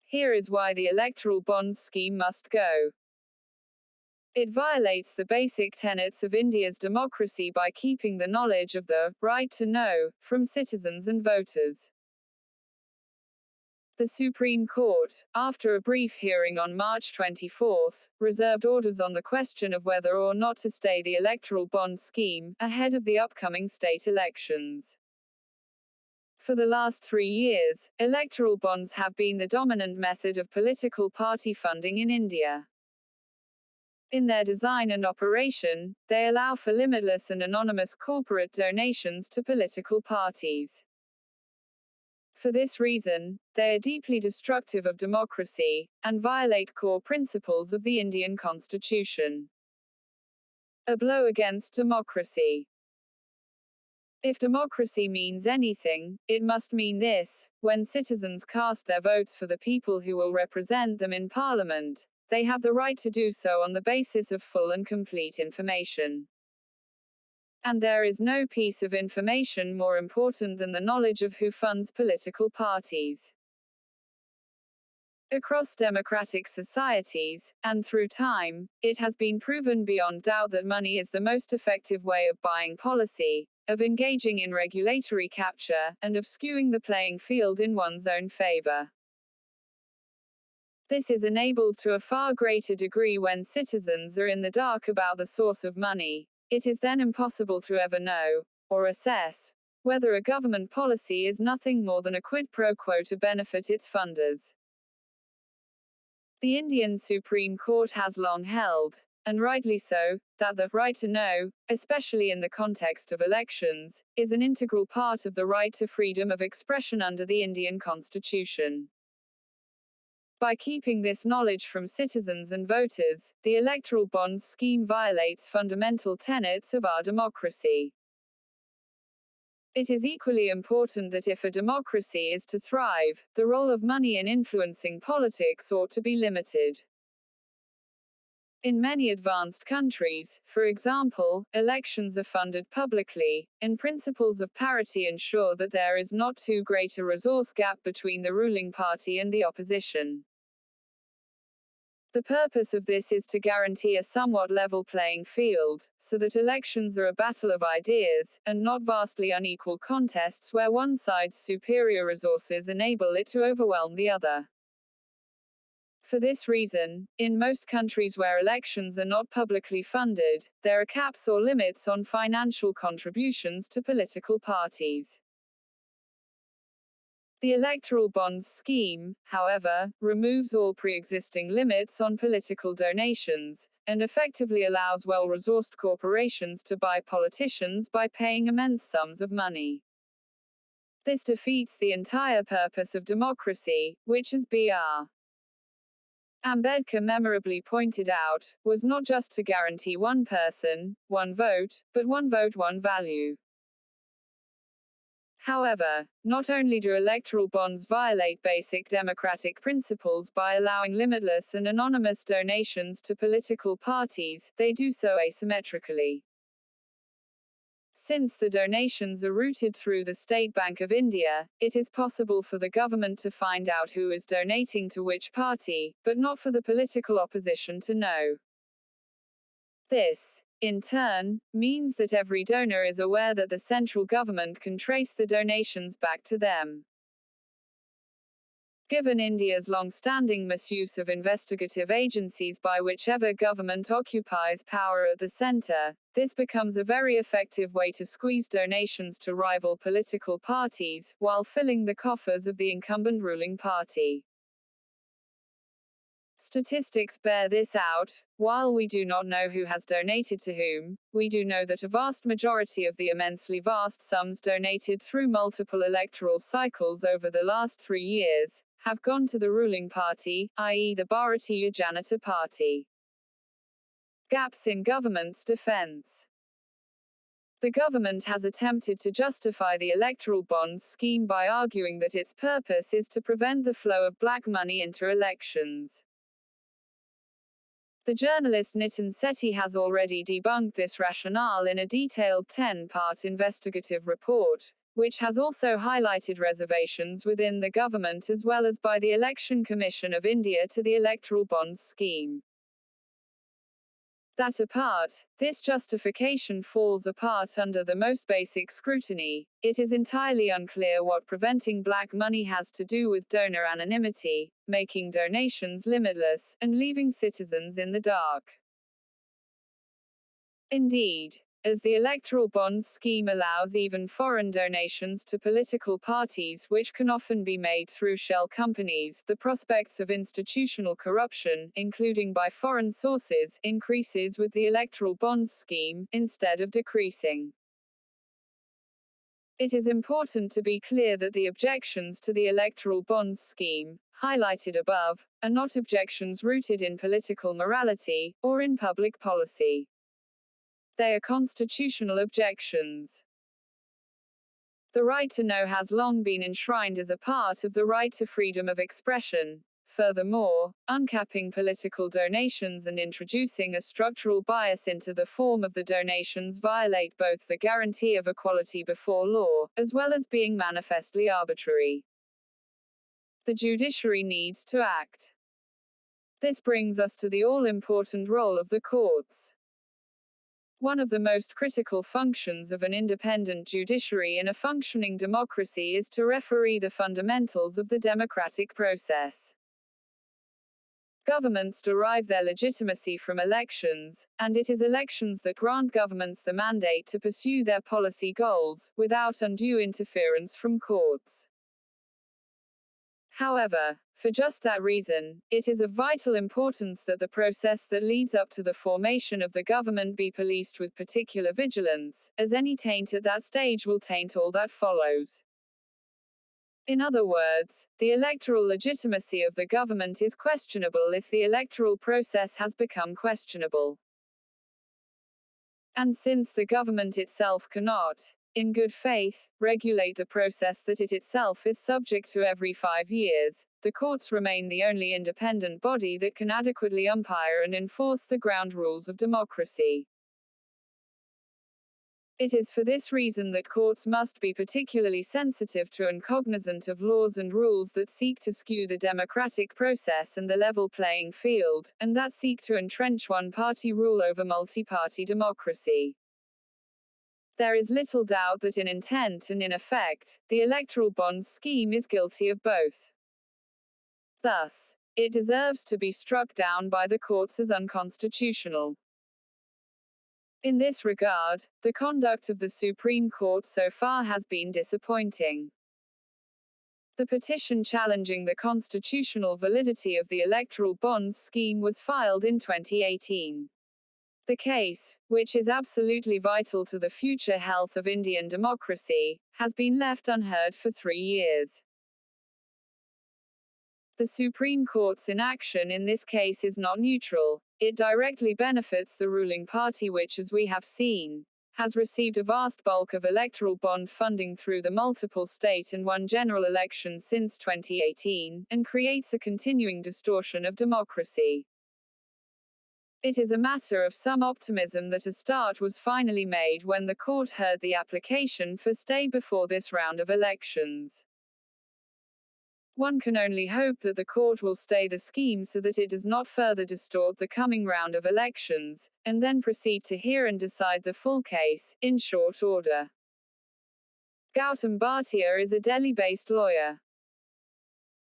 Here is why the electoral bond scheme must go. It violates the basic tenets of India's democracy by keeping the knowledge of the right to know from citizens and voters. The Supreme Court, after a brief hearing on March 24, reserved orders on the question of whether or not to stay the electoral bond scheme, ahead of the upcoming state elections. For the last 3 years, electoral bonds have been the dominant method of political party funding in India. In their design and operation, they allow for limitless and anonymous corporate donations to political parties. For this reason, they are deeply destructive of democracy, and violate core principles of the Indian Constitution. A blow against democracy. If democracy means anything, it must mean this: when citizens cast their votes for the people who will represent them in Parliament, they have the right to do so on the basis of full and complete information. And there is no piece of information more important than the knowledge of who funds political parties. Across democratic societies, and through time, it has been proven beyond doubt that money is the most effective way of buying policy, of engaging in regulatory capture, and of skewing the playing field in one's own favor. This is enabled to a far greater degree when citizens are in the dark about the source of money. It is then impossible to ever know, or assess, whether a government policy is nothing more than a quid pro quo to benefit its funders. The Indian Supreme Court has long held, and rightly so, that the right to know, especially in the context of elections, is an integral part of the right to freedom of expression under the Indian Constitution. By keeping this knowledge from citizens and voters, the electoral bond scheme violates fundamental tenets of our democracy. It is equally important that if a democracy is to thrive, the role of money in influencing politics ought to be limited. In many advanced countries, for example, elections are funded publicly, and principles of parity ensure that there is not too great a resource gap between the ruling party and the opposition. The purpose of this is to guarantee a somewhat level playing field, so that elections are a battle of ideas, and not vastly unequal contests where one side's superior resources enable it to overwhelm the other. For this reason, in most countries where elections are not publicly funded, there are caps or limits on financial contributions to political parties. The electoral bonds scheme, however, removes all pre-existing limits on political donations, and effectively allows well-resourced corporations to buy politicians by paying immense sums of money. This defeats the entire purpose of democracy, which, as Br. Ambedkar memorably pointed out, was not just to guarantee one person, one vote, but one vote, one value. However, not only do electoral bonds violate basic democratic principles by allowing limitless and anonymous donations to political parties, they do so asymmetrically. Since the donations are routed through the State Bank of India, it is possible for the government to find out who is donating to which party, but not for the political opposition to know. This, in turn, means that every donor is aware that the central government can trace the donations back to them. Given India's long-standing misuse of investigative agencies by whichever government occupies power at the center, this becomes a very effective way to squeeze donations to rival political parties, while filling the coffers of the incumbent ruling party. Statistics bear this out. While we do not know who has donated to whom, we do know that a vast majority of the immensely vast sums donated through multiple electoral cycles over the last 3 years, have gone to the ruling party, i.e. the Bharatiya Janata Party. Gaps in government's defense. The government has attempted to justify the electoral bonds scheme by arguing that its purpose is to prevent the flow of black money into elections. The journalist Nitin Sethi has already debunked this rationale in a detailed 10-part investigative report, which has also highlighted reservations within the government as well as by the Election Commission of India to the electoral bonds scheme. That apart, this justification falls apart under the most basic scrutiny. It is entirely unclear what preventing black money has to do with donor anonymity, making donations limitless, and leaving citizens in the dark. Indeed, as the electoral bonds scheme allows even foreign donations to political parties which can often be made through shell companies, the prospects of institutional corruption, including by foreign sources, increases with the electoral bonds scheme, instead of decreasing. It is important to be clear that the objections to the electoral bonds scheme, highlighted above, are not objections rooted in political morality, or in public policy. They are constitutional objections. The right to know has long been enshrined as a part of the right to freedom of expression. Furthermore, uncapping political donations and introducing a structural bias into the form of the donations violate both the guarantee of equality before law, as well as being manifestly arbitrary. The judiciary needs to act. This brings us to the all-important role of the courts. One of the most critical functions of an independent judiciary in a functioning democracy is to referee the fundamentals of the democratic process. Governments derive their legitimacy from elections, and it is elections that grant governments the mandate to pursue their policy goals, without undue interference from courts. However, for just that reason, it is of vital importance that the process that leads up to the formation of the government be policed with particular vigilance, as any taint at that stage will taint all that follows. In other words, the electoral legitimacy of the government is questionable if the electoral process has become questionable. And since the government itself cannot, in good faith, regulate the process that it itself is subject to every 5 years, the courts remain the only independent body that can adequately umpire and enforce the ground rules of democracy. It is for this reason that courts must be particularly sensitive to and cognizant of laws and rules that seek to skew the democratic process and the level playing field, and that seek to entrench one-party rule over multi-party democracy. There is little doubt that in intent and in effect, the electoral bonds scheme is guilty of both. Thus, it deserves to be struck down by the courts as unconstitutional. In this regard, the conduct of the Supreme Court so far has been disappointing. The petition challenging the constitutional validity of the electoral bonds scheme was filed in 2018. The case, which is absolutely vital to the future health of Indian democracy, has been left unheard for 3 years. The Supreme Court's inaction in this case is not neutral. It directly benefits the ruling party which, as we have seen, has received a vast bulk of electoral bond funding through the multiple state and one general elections since 2018, and creates a continuing distortion of democracy. It is a matter of some optimism that a start was finally made when the court heard the application for stay before this round of elections. One can only hope that the court will stay the scheme so that it does not further distort the coming round of elections, and then proceed to hear and decide the full case, in short order. Gautam Bhatia is a Delhi-based lawyer.